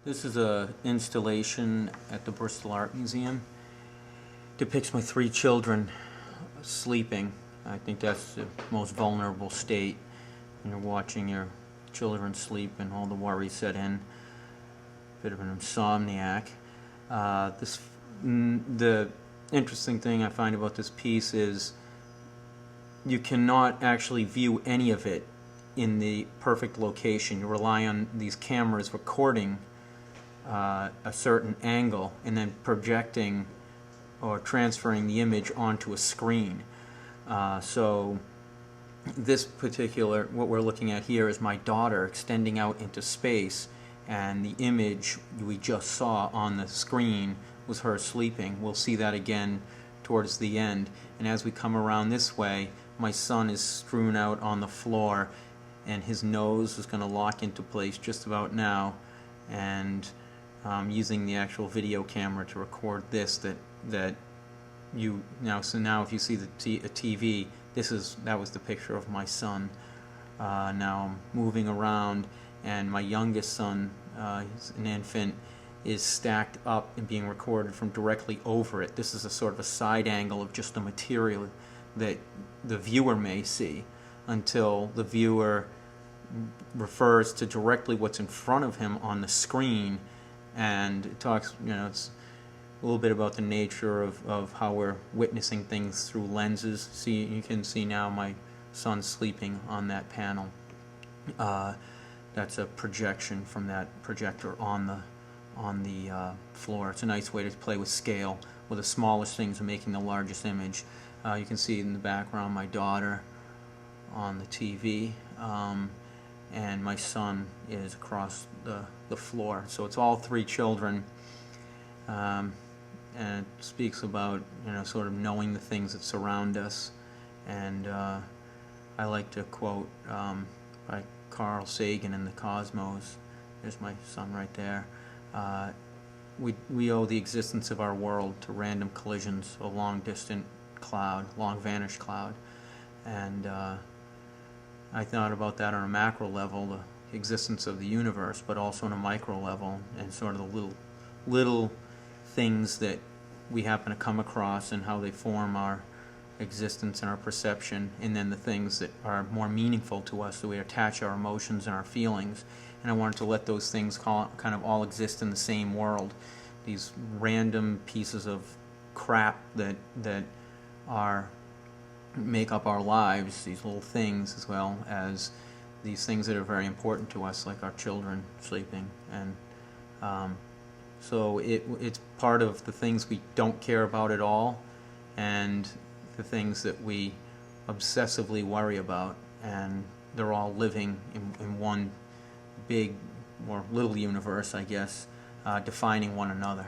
This is a installation at the Bristol Art Museum. Depicts my three children sleeping. I think that's the most vulnerable state when you're watching your children sleep and all the worries set in. Bit of an insomniac. The interesting thing I find about this piece is you cannot actually view any of it in the perfect location. You rely on these cameras recording a certain angle and then projecting or transferring the image onto a screen. So this particular, what we're looking at here is my daughter extending out into space, and the image we just saw on the screen was her sleeping. We'll see that again towards the end. And as we come around this way, my son is strewn out on the floor, and his nose is going to lock into place just about now, and using the actual video camera to record this that you now. So now if you see a TV, that was the picture of my son. Now I'm moving around, and my youngest son, he's an infant, is stacked up and being recorded from directly over it. This is a sort of a side angle of just the material that the viewer may see, until the viewer refers to directly what's in front of him on the screen. And it talks, it's a little bit about the nature of how we're witnessing things through lenses. See, you can see now my son sleeping on that panel. That's a projection from that projector on the floor. It's a nice way to play with scale, where the smallest things are making the largest image. You can see in the background my daughter on the TV, and my son is across the floor. So it's all three children, and it speaks about sort of knowing the things that surround us. And I like to quote by Carl Sagan in The Cosmos. There's my son right there. We owe the existence of our world to random collisions, a long distant cloud, long vanished cloud. And I thought about that on a macro level, the existence of the universe, but also on a micro level, and sort of the little things that we happen to come across and how they form our existence and our perception, and then the things that are more meaningful to us, that we attach our emotions and our feelings. And I wanted to let those things kind of all exist in the same world. These random pieces of crap that make up our lives, these little things, as well as these things that are very important to us, like our children sleeping. And so it's part of the things we don't care about at all, and the things that we obsessively worry about, and they're all living in one big or little universe, I guess, defining one another.